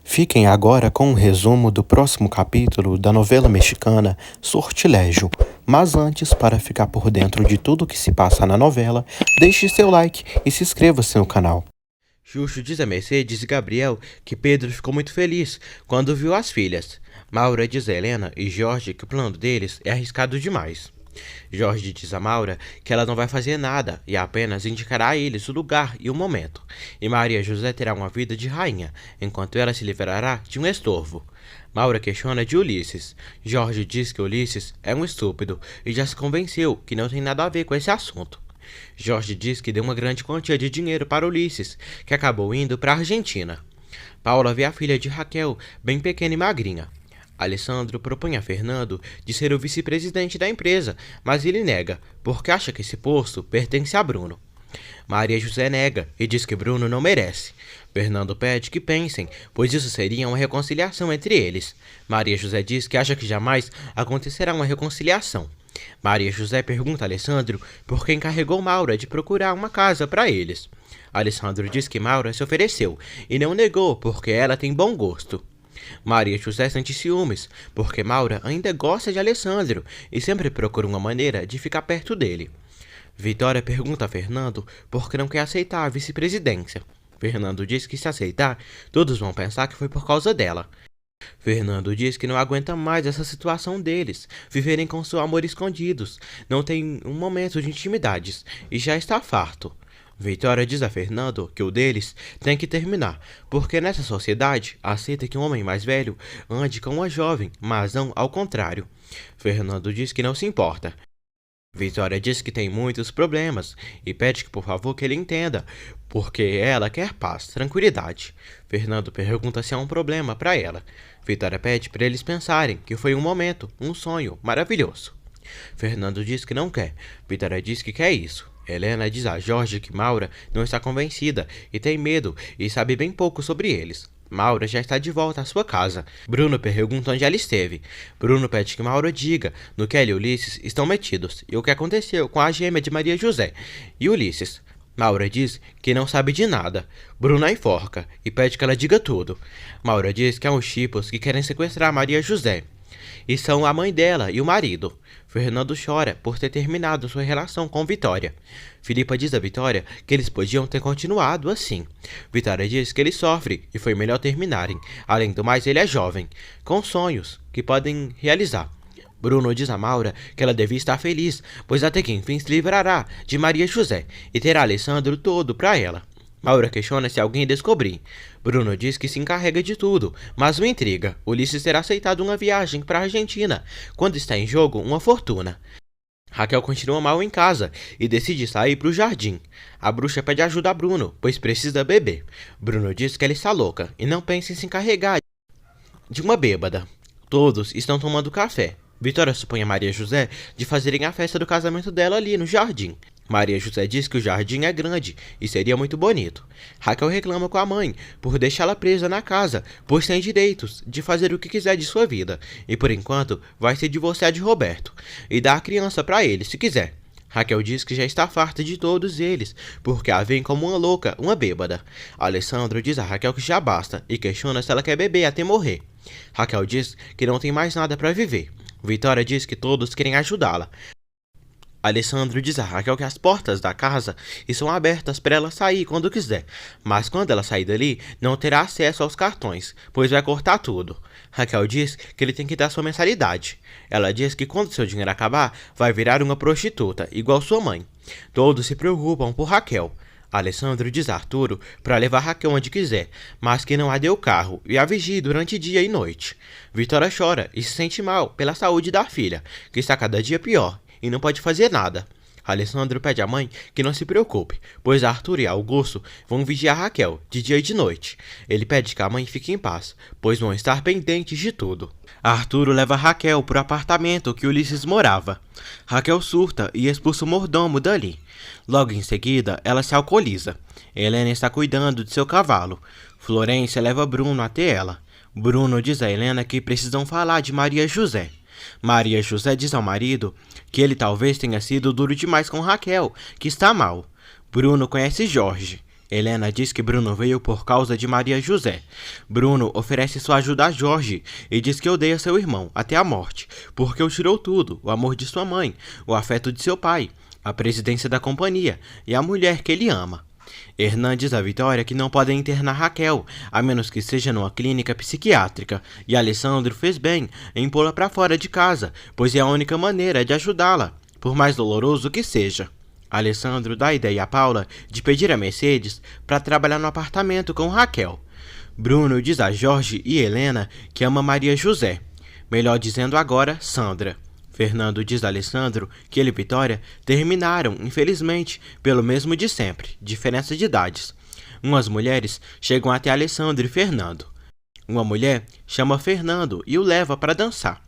Fiquem agora com um resumo do próximo capítulo da novela mexicana Sortilégio. Mas antes, para ficar por dentro de tudo que se passa na novela, deixe seu like e se inscreva-se no canal. Xuxo diz a Mercedes e Gabriel que Pedro ficou muito feliz quando viu as filhas. Maura diz a Helena e Jorge que o plano deles é arriscado demais. Jorge diz a Maura que ela não vai fazer nada e apenas indicará a eles o lugar e o momento. E Maria José terá uma vida de rainha, enquanto ela se livrará de um estorvo. Maura questiona de Ulisses. Jorge diz que Ulisses é um estúpido e já se convenceu que não tem nada a ver com esse assunto. Jorge diz que deu uma grande quantia de dinheiro para Ulisses, que acabou indo para a Argentina. Paula vê a filha de Raquel, bem pequena e magrinha. Alessandro propõe a Fernando de ser o vice-presidente da empresa, mas ele nega, porque acha que esse posto pertence a Bruno. Maria José nega e diz que Bruno não merece. Fernando pede que pensem, pois isso seria uma reconciliação entre eles. Maria José diz que acha que jamais acontecerá uma reconciliação. Maria José pergunta a Alessandro por quem encarregou Maura de procurar uma casa para eles. Alessandro diz que Maura se ofereceu e não negou porque ela tem bom gosto. Maria José sente ciúmes, porque Maura ainda gosta de Alessandro e sempre procura uma maneira de ficar perto dele. Vitória pergunta a Fernando por que não quer aceitar a vice-presidência. Fernando diz que se aceitar, todos vão pensar que foi por causa dela. Fernando diz que não aguenta mais essa situação deles, viverem com seu amor escondidos, não tem um momento de intimidades e já está farto. Vitória diz a Fernando que o deles tem que terminar, porque nessa sociedade aceita que um homem mais velho ande com uma jovem, mas não ao contrário. Fernando diz que não se importa. Vitória diz que tem muitos problemas e pede que por favor que ele entenda, porque ela quer paz, tranquilidade. Fernando pergunta se há um problema para ela. Vitória pede para eles pensarem que foi um momento, um sonho maravilhoso. Fernando diz que não quer. Vitória diz que quer isso. Helena diz a Jorge que Maura não está convencida e tem medo e sabe bem pouco sobre eles. Maura já está de volta à sua casa. Bruno pergunta onde ela esteve. Bruno pede que Maura diga no que ela e Ulisses estão metidos e o que aconteceu com a gêmea de Maria José e Ulisses. Maura diz que não sabe de nada. Bruno a enforca e pede que ela diga tudo. Maura diz que há uns tipos que querem sequestrar Maria José e são a mãe dela e o marido. Fernando chora por ter terminado sua relação com Vitória. Filipa diz a Vitória que eles podiam ter continuado assim. Vitória diz que ele sofre e foi melhor terminarem. Além do mais, ele é jovem, com sonhos que podem realizar. Bruno diz a Maura que ela devia estar feliz, pois até que enfim se livrará de Maria José e terá Alessandro todo para ela. Maura questiona se alguém descobrir. Bruno diz que se encarrega de tudo, mas o intriga. Ulisses terá aceitado uma viagem para a Argentina, quando está em jogo uma fortuna. Raquel continua mal em casa e decide sair para o jardim. A bruxa pede ajuda a Bruno, pois precisa beber. Bruno diz que ela está louca e não pensa em se encarregar de uma bêbada. Todos estão tomando café. Vitória supõe a Maria José de fazerem a festa do casamento dela ali no jardim. Maria José diz que o jardim é grande e seria muito bonito. Raquel reclama com a mãe por deixá-la presa na casa, pois tem direitos de fazer o que quiser de sua vida e por enquanto vai se divorciar de Roberto e dar a criança para ele se quiser. Raquel diz que já está farta de todos eles, porque a veem como uma louca, uma bêbada. Alessandro diz a Raquel que já basta e questiona se ela quer beber até morrer. Raquel diz que não tem mais nada para viver. Vitória diz que todos querem ajudá-la. Alessandro diz a Raquel que as portas da casa estão abertas para ela sair quando quiser, mas quando ela sair dali, não terá acesso aos cartões, pois vai cortar tudo. Raquel diz que ele tem que dar sua mensalidade. Ela diz que quando seu dinheiro acabar, vai virar uma prostituta, igual sua mãe. Todos se preocupam por Raquel. Alessandro diz a Arturo para levar Raquel onde quiser, mas que não a dê o carro e a vigie durante dia e noite. Vitória chora e se sente mal pela saúde da filha, que está cada dia pior e não pode fazer nada. Alessandro pede à mãe que não se preocupe, pois Arthur e Augusto vão vigiar Raquel de dia e de noite. Ele pede que a mãe fique em paz, pois vão estar pendentes de tudo. Arturo leva Raquel para o apartamento que Ulisses morava. Raquel surta e expulsa o mordomo dali. Logo em seguida, ela se alcooliza. Helena está cuidando de seu cavalo. Florência leva Bruno até ela. Bruno diz a Helena que precisam falar de Maria José. Maria José diz ao marido que ele talvez tenha sido duro demais com Raquel, que está mal. Bruno conhece Jorge. Helena diz que Bruno veio por causa de Maria José. Bruno oferece sua ajuda a Jorge e diz que odeia seu irmão até a morte, porque o tirou tudo: o amor de sua mãe, o afeto de seu pai, a presidência da companhia e a mulher que ele ama. Hernan diz a Vitória que não podem internar Raquel, a menos que seja numa clínica psiquiátrica, e Alessandro fez bem em pô-la para fora de casa, pois é a única maneira de ajudá-la, por mais doloroso que seja. Alessandro dá a ideia a Paula de pedir a Mercedes para trabalhar no apartamento com Raquel. Bruno diz a Jorge e Helena que ama Maria José, melhor dizendo agora Sandra. Fernando diz a Alessandro que ele e Vitória terminaram, infelizmente, pelo mesmo de sempre, diferença de idades. Umas mulheres chegam até Alessandro e Fernando. Uma mulher chama Fernando e o leva para dançar.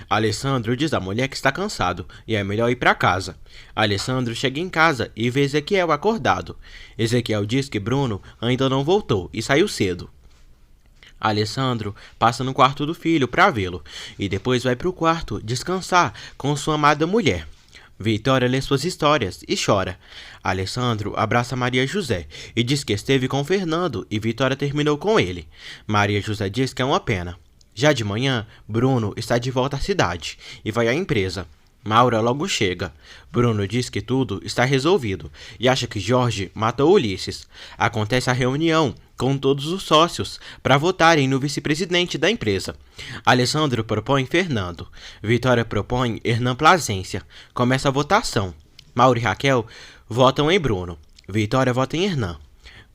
Alessandro diz à mulher que está cansado e é melhor ir para casa. Alessandro chega em casa e vê Ezequiel acordado. Ezequiel diz que Bruno ainda não voltou e saiu cedo. Alessandro passa no quarto do filho para vê-lo e depois vai para o quarto descansar com sua amada mulher. Vitória lê suas histórias e chora. Alessandro abraça Maria José e diz que esteve com Fernando e Vitória terminou com ele. Maria José diz que é uma pena. Já de manhã, Bruno está de volta à cidade e vai à empresa. Maura logo chega. Bruno diz que tudo está resolvido e acha que Jorge matou Ulisses. Acontece a reunião com todos os sócios para votarem no vice-presidente da empresa. Alessandro propõe Fernando. Vitória propõe Hernan Plasência. Começa a votação. Maura e Raquel votam em Bruno. Vitória vota em Hernan.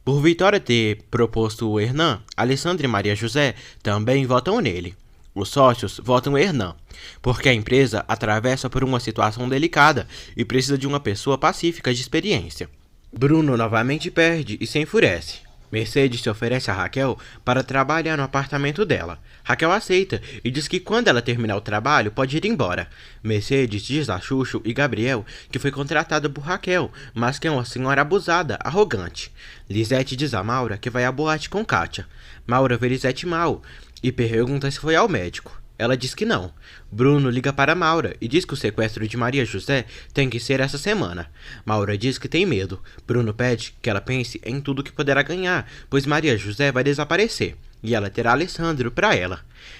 Por Vitória ter proposto o Hernan, Alessandro e Maria José também votam nele. Os sócios votam Hernan, porque a empresa atravessa por uma situação delicada e precisa de uma pessoa pacífica de experiência. Bruno novamente perde e se enfurece. Mercedes se oferece a Raquel para trabalhar no apartamento dela. Raquel aceita e diz que quando ela terminar o trabalho pode ir embora. Mercedes diz a Xuxo e Gabriel que foi contratada por Raquel, mas que é uma senhora abusada, arrogante. Lisete diz a Maura que vai à boate com Kátia. Maura vê Lisete mal e pergunta se foi ao médico. Ela diz que não. Bruno liga para Maura e diz que o sequestro de Maria José tem que ser essa semana. Maura diz que tem medo. Bruno pede que ela pense em tudo que poderá ganhar, pois Maria José vai desaparecer e ela terá Alessandro para ela.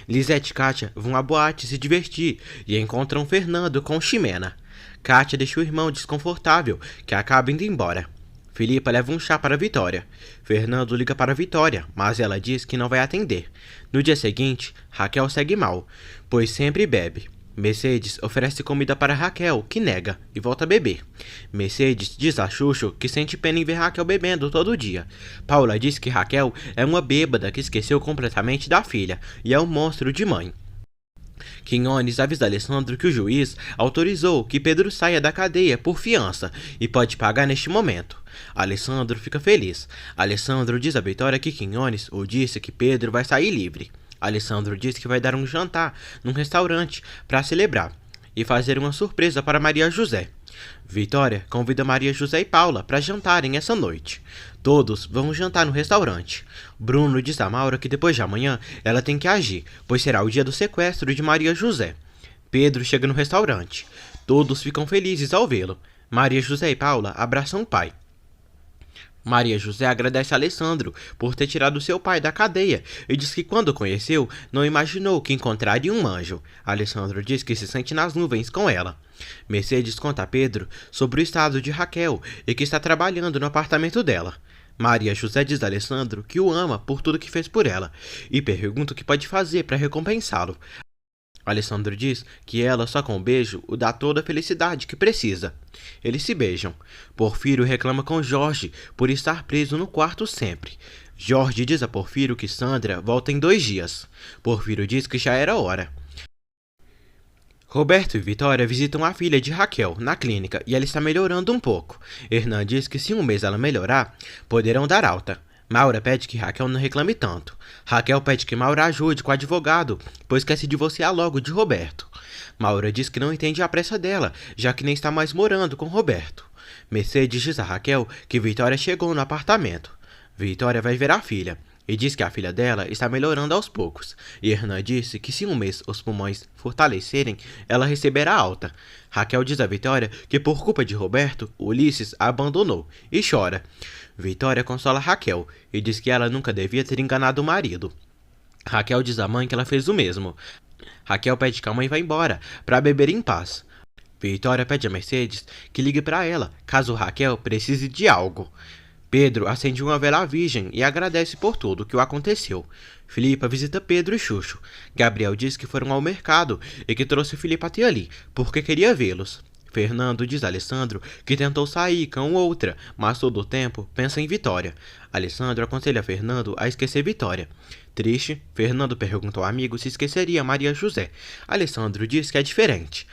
Lisete e Kátia vão à boate se divertir e encontram Fernando com Ximena. Kátia deixa o irmão desconfortável, que acaba indo embora. Filipa leva um chá para Vitória. Fernando liga para Vitória, mas ela diz que não vai atender. No dia seguinte, Raquel segue mal, pois sempre bebe. Mercedes oferece comida para Raquel, que nega, e volta a beber. Mercedes diz a Xuxo que sente pena em ver Raquel bebendo todo dia. Paula diz que Raquel é uma bêbada que esqueceu completamente da filha e é um monstro de mãe. Quinones avisa Alessandro que o juiz autorizou que Pedro saia da cadeia por fiança e pode pagar neste momento. Alessandro fica feliz. Alessandro diz a Vitória que Quinones o disse que Pedro vai sair livre. Alessandro diz que vai dar um jantar num restaurante para celebrar e fazer uma surpresa para Maria José. Vitória convida Maria José e Paula para jantarem essa noite. Todos vão jantar no restaurante. Bruno diz a Maura que depois de amanhã ela tem que agir, pois será o dia do sequestro de Maria José. Pedro chega no restaurante. Todos ficam felizes ao vê-lo. Maria José e Paula abraçam o pai. Maria José agradece a Alessandro por ter tirado seu pai da cadeia e diz que quando o conheceu, não imaginou que encontraria um anjo. Alessandro diz que se sente nas nuvens com ela. Mercedes conta a Pedro sobre o estado de Raquel e que está trabalhando no apartamento dela. Maria José diz a Alessandro que o ama por tudo que fez por ela e pergunta o que pode fazer para recompensá-lo. Alessandro diz que ela só com um beijo o dá toda a felicidade que precisa. Eles se beijam. Porfírio reclama com Jorge por estar preso no quarto sempre. Jorge diz a Porfírio que Sandra volta em 2 dias. Porfírio diz que já era hora. Roberto e Vitória visitam a filha de Raquel na clínica e ela está melhorando um pouco. Hernan diz que se um mês ela melhorar, poderão dar alta. Maura pede que Raquel não reclame tanto. Raquel pede que Maura ajude com o advogado, pois quer se divorciar logo de Roberto. Maura diz que não entende a pressa dela, já que nem está mais morando com Roberto. Mercedes diz a Raquel que Vitória chegou no apartamento. Vitória vai ver a filha. e diz que a filha dela está melhorando aos poucos. E Hernan disse que se um mês os pulmões fortalecerem, ela receberá alta. Raquel diz a Vitória que por culpa de Roberto, Ulisses a abandonou e chora. Vitória consola Raquel e diz que ela nunca devia ter enganado o marido. Raquel diz à mãe que ela fez o mesmo. Raquel pede que a mãe vá embora para beber em paz. Vitória pede a Mercedes que ligue para ela, caso Raquel precise de algo. Pedro acende uma vela à Virgem e agradece por tudo o que aconteceu. Filipa visita Pedro e Xuxo. Gabriel diz que foram ao mercado e que trouxe Filipa até ali, porque queria vê-los. Fernando diz a Alessandro que tentou sair com outra, mas todo o tempo pensa em Vitória. Alessandro aconselha Fernando a esquecer Vitória. Triste, Fernando pergunta ao amigo se esqueceria Maria José. Alessandro diz que é diferente.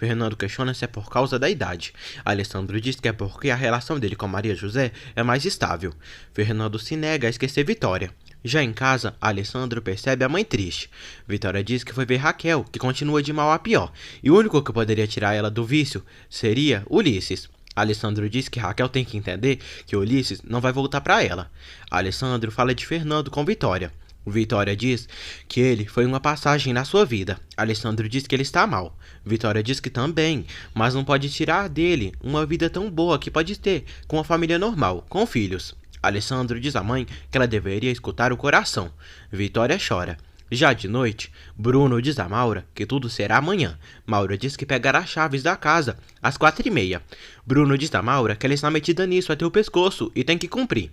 Fernando questiona se é por causa da idade. Alessandro diz que é porque a relação dele com Maria José é mais estável. Fernando se nega a esquecer Vitória. Já em casa, Alessandro percebe a mãe triste. Vitória diz que foi ver Raquel, que continua de mal a pior, e o único que poderia tirar ela do vício seria Ulisses. Alessandro diz que Raquel tem que entender que Ulisses não vai voltar para ela. Alessandro fala de Fernando com Vitória. Vitória diz que ele foi uma passagem na sua vida. Alessandro diz que ele está mal. Vitória diz que também, mas não pode tirar dele uma vida tão boa que pode ter com uma família normal, com filhos. Alessandro diz à mãe que ela deveria escutar o coração. Vitória chora. Já de noite, Bruno diz a Maura que tudo será amanhã. Maura diz que pegará as chaves da casa às 4h30. Bruno diz a Maura que ela está metida nisso até o pescoço e tem que cumprir.